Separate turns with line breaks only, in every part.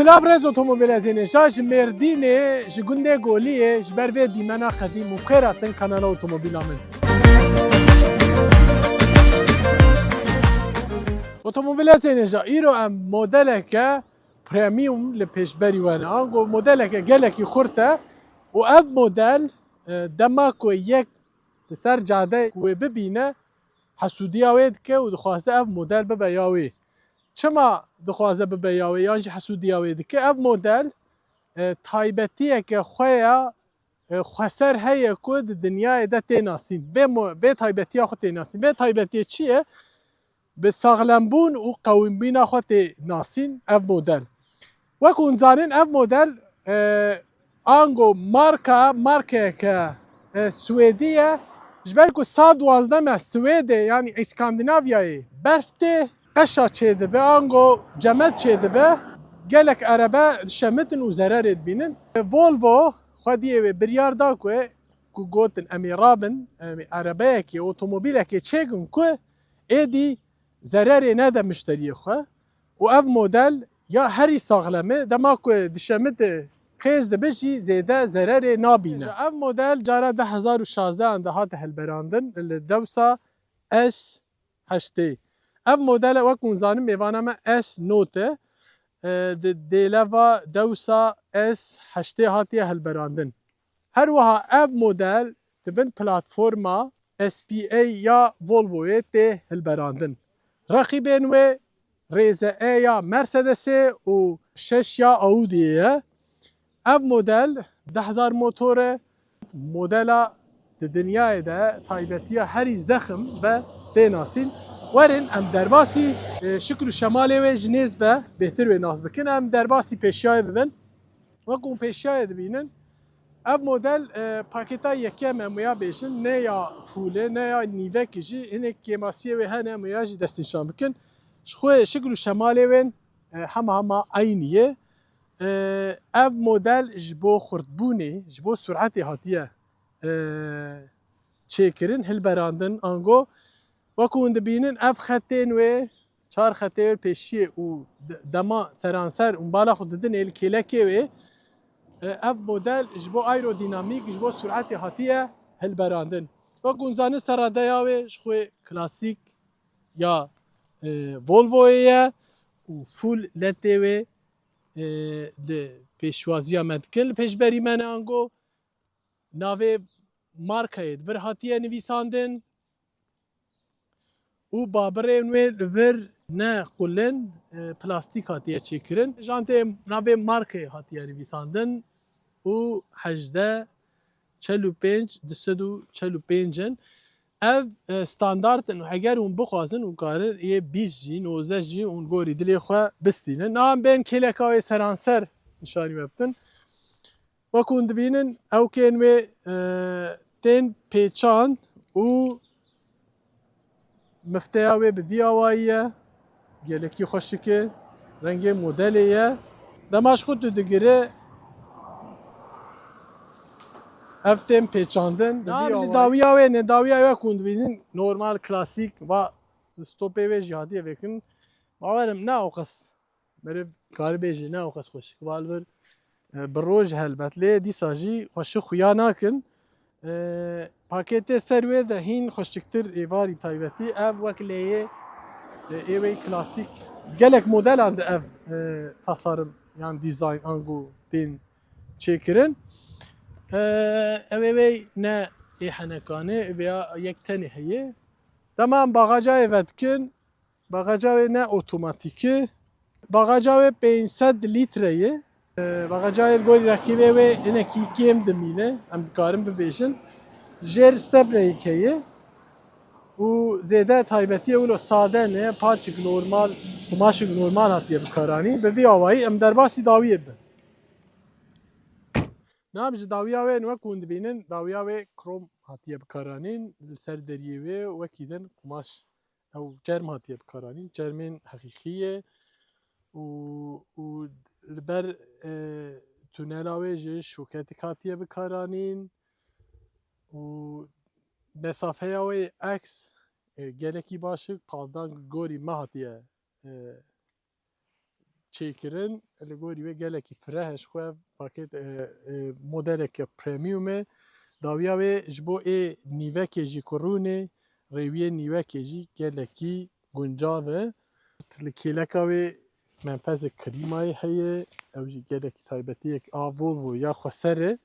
Silav rez otomobîlezînê şa ji Mêrdînê ji gundê Goliyê ji ber vê dîmena qedîm û xêratin kanala otomobîla min. Otomobîlezînê jî îro em modeleke premium li pêşberî we ne. Ango modeleke gelekî xurt e û ev model dema ku yek li ser cadeyê wê bibîne hesûdiya wê dike û dixwaze ev model bibe ya wê. Çima dixwaze bibe ya wê yan jî hesûdiya wê dike? Ev model taybetiyeke xwe ya xweser heye ku di dinyayê de tê nasîn. Vê taybetiya xwe tê nasîn. Vê taybetiye çi ye? Bi saxlembûn û qewîmbîna xwe tê nasîn ev model. Wek hûn zanîn ev model ango markeyeke Swêdî ye ji ber ku sal 12 me Swêdê yanî İskandinavyayê berf tê qeşa çêdibe ango cemet çêdibe gelek erebe dişemitin û zererê dibînin. Volvo xwediyê wê biryar da ku gotin em ê rabin erebeyekê otomobîlekê çêkin ku êdî zererê nede müşteriyê xwe û ev model ya herî saxlem e dema ku dişemitê qêz dibe jî zêde zererê nabîne. Ev model cara 2016 de hate hilberandin li dewsa S8. Ev model wek hûn zanin mêvana me S9 e di dêleva dewsa S8 hatiye hilberandin. Her wiha ev model di bin platforma SPA ya Volvoyê tê hilberandin. Reqîbên wê rêze E ya Mercedesê û 6 ya Audi'ye ye. Ev model 10,000 motor e. Modela di dinyayê de taybetiya herî zexim ve tê nasîn. Werin em derbasî şikil û şemalê wê ji nêz ve bêhtir wê nas bikin. Em derbasî pêşiyayê bibin. Wek hûn pêşiyayê dibînin ev model pakêta yekem em ya bêjin ne ya fûlê ne ya nîvekî jî hinek kêmasiyê wê hene em ya jî destnîşan bikin. Ji xwe şikil û şemalê wên hema aynî ye. Ev model ji bo xurtbûnê ji bo sûretê hatiye çêkirin hilberandin ango wek hûn dibînin ev xetên wê çar xetê wê pêşiyê û dema seranser û bala xwe didin êl kêlekê wê ev model ji bo aerodînamîk ji bo sûretê hatiye hilberandin. Wek hûn zanin seradeya wê ji xwe klasîk ya Volvoyê ye û full ledê wê li pêşwaziya me dikin. Li pêşberî me ne ango navê markayê li vir hatiye nivîsandin û babirên wê li vir ne qulin plastîk hatiye çêkirin. Jantê navê markayê hatiye nivîsandin û 1845 in. Ev standart in eger hûn bixwazin û karin ê 20 jî 19 jî hûn gorî dilê xwe bistînin. Nam bên kêleka wê seranser nişanî me bitin. Wek hûn dibînin ewkên wê tên pêçan û mifteya wê bi vî awayî ye. Gelekî xweşik e. Rengê modelê ye. Dema ji xwe tu digire ev tên pêçandin. Dawiya wê nedawiya wek hûn dibînin normal klasîk va stopê wê jî hatiye vekin. Bawerim ne oqas meriv karî bêje ne oqas xweşik va li vir bi roj helbet lê dîsa jî xweşik xuya nakin. Pakêtê ser wê de hîn xweşiktir êvarî taybetî ev wek lêyê êwê klasîk gelek modelan de ev tasarım yan dîzayn ango tên çêkirin. Ev ê ne ê henekanê vêya yek tenê heye. Dema em baxacayê ve dikin. Baxaca wê ne otomatîk e. Baxaca wê 500 litre ye. Baxacayê li gorî rekîbê wê hinekî kêm dimîne em dikarin bibêjin. Jêr stebreyek heye û zêde taybetiye wilo sade ne paçik normal kumaşik normal hatiye bikaranîn. Bi vî awayî em derbasî dawiyê bibin. Nam ji dawiya wê wek hûn dibînin dawiya wê krom hatiye bikaranîn li ser deriyê wê wekî din kumaş ew cerm hatiye bikaranîn. Cermên heqîqî ye û li ber tunela wê jî şoketik hatiye bikaranîn û mesafeya wê eks gelekî baş e. Pavdan gorî me hatiye چیکرین لگوری و گلکی فرهش خواه باکت مدل که پریمیومه داویا و جبو نیوه که جی کرونه رویه نیوه که جی گلکی گنجاوه لکیلکا و منفذ کریمای هیه او جی گلکی تایبتی یک آوولو یا خسره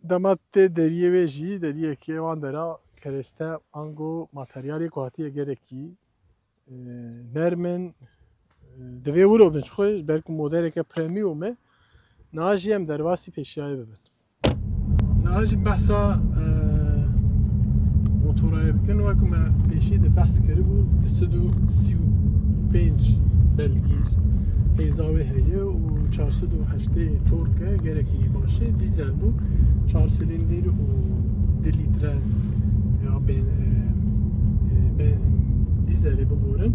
دمت دریه و جی دریه که وان درا کرسته انگو ماتریالی قاطی گلکی نرمن دوی ولو بنش خوش بلکه مدل که پریمیومه ناجی هم درواسی پیشیای ببین ناجی بحثا موتورای بکن و که من پیشی ده بحث کرده بود 235 بلگیر هیزاوی هیه و 408 تورکه گرکی باشه دیزل بود 4 سیلیندر و 2 لیتر یا دیزلی ببورن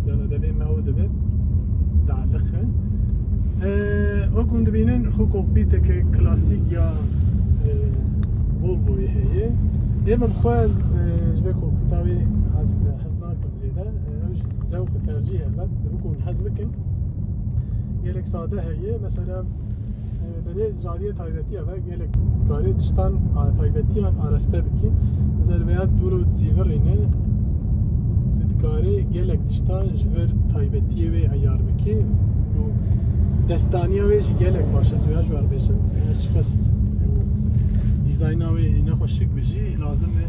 yani devê me ew dibe dialiqe wek hûn dibînin xwe kokpîtekê klasîk ya Volvoyê heye ê min xwe ji vê kokpîta wê hez nakim zêde ew ji zewqê tercîh e me dibik hûn hez bikin gelek sade heye mesela berê jariye taybetiya ve gelek karê tiştan taybetiyan araste bikî mesela veya dûro zîvirîne کاری گلک دشتان جور تایبتیه و ایار بکی و دستانیه ویش گلک باشه زویا جوار بشن شخص دیزاین و اینا خوشک بجی لازمه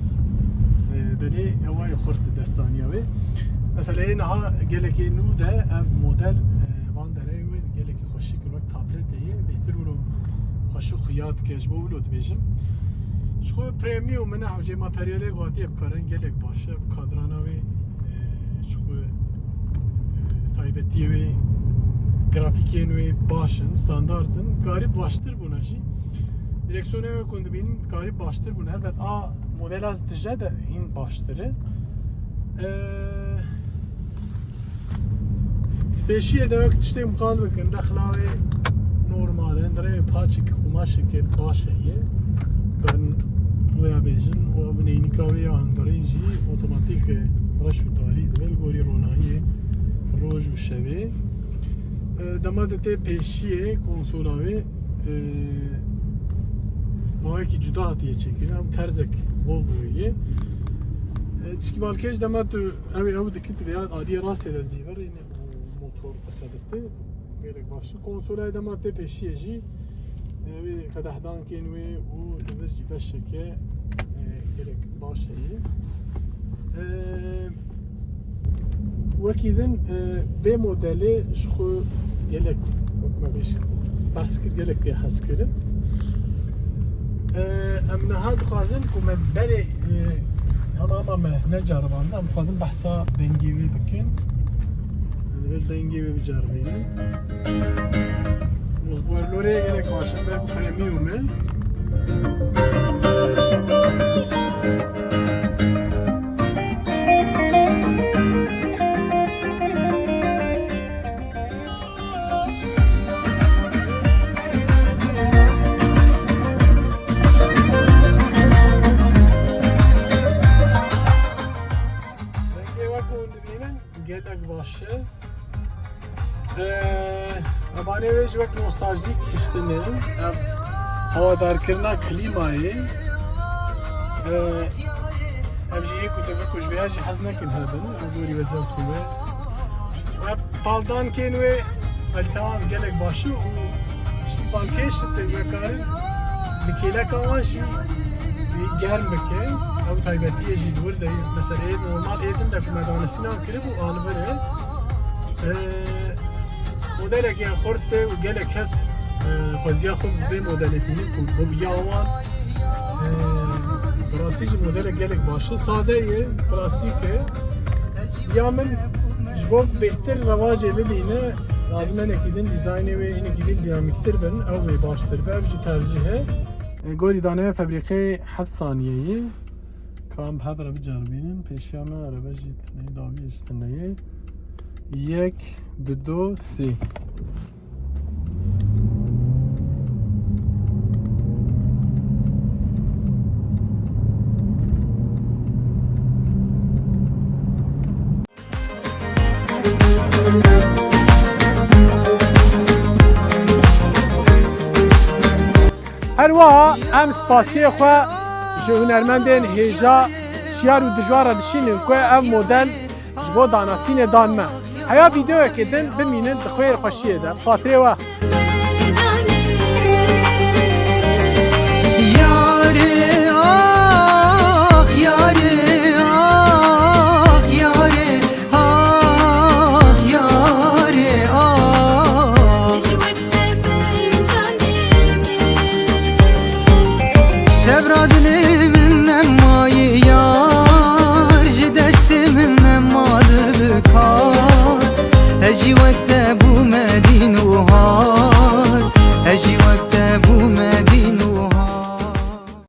بلی اوای خورد دستانیه و مثلا اینها گلکی نو ده اف مدل وان داره و گلکی خوشک نوک تابلت دیه بهتر ولو خوشک خیات کش با ولو دبیشم شخو پریمیوم منه هوجه ماتریالی قاطی بکارن گلک باشه کادرانا و taybetiye ve grafikiyen ve başın standartın garip baştır buna jî direksiyona ve kondibinin garip baştır buna elbet a model az dije de hin baştırı peşiye de yok işte imkan bakın daxla ve normal endire paçik kumaşı ki başeye kan oya bejin o abneynika ve andire jî otomatik رشوتاری دبل گوری رونایی روز و شبه دماده پیشیه کنسولاوی باید که جدا هاتیه چکیرن هم ترزک ولویه تشکی بالکش دماده او دکت بیاد عادی راسته در زیور اینه موتور بخدته بیلک باشه کنسولای دماده پیشیه جی قده دان کنوی و لورجی بشه که بیلک باشه وكذن بي موديلي شخو يلك ما بيش بحسكر يلك يا حسكر امنا هاد خازن كوما بري اما ما نجربان ام خازن بحثا دنگيوي بكن دنگيوي بجربين مزبور لوري يلك باشن بركو بريميومي Abane vej vek nostaljik hiştine havadar klimayı ev jiye kutebe kujveya ji haz nekin hebben duri ve zevki ve paldan ken ve tamam gelek başı işte balkeş te ve kar dikile kawaş germ beke ev taybetiye ji dur de mesela normal edin de kumadanasına kire bu alvere مدل که خورده و گله کس خوزیا خوب به مدل دینی خوب بیاوان پلاستیک مدل گله باشه ساده یه پلاستیکه یا من جواب بهتر رواج ببینه لازم نکیدن دیزاینی و اینه کیدن دیامیکتر بن او به باشتر به اوجی ترجیحه گوری دانه فبریقه 7 ثانیه‌ای کام هفت رو بجربینن پیشیامه عربه جیت نه داوی اجتنایه 1 2 3
We'll be right back.
هر وها ام سپاسیه خو ji hunermendên hêja şiyar û dijwar re dişînin ku ev model ji bo danasînê dan me. Heya vîdeoyekê din bimînin di xwê xweşiyê de. Xatirê we.
Sevra dili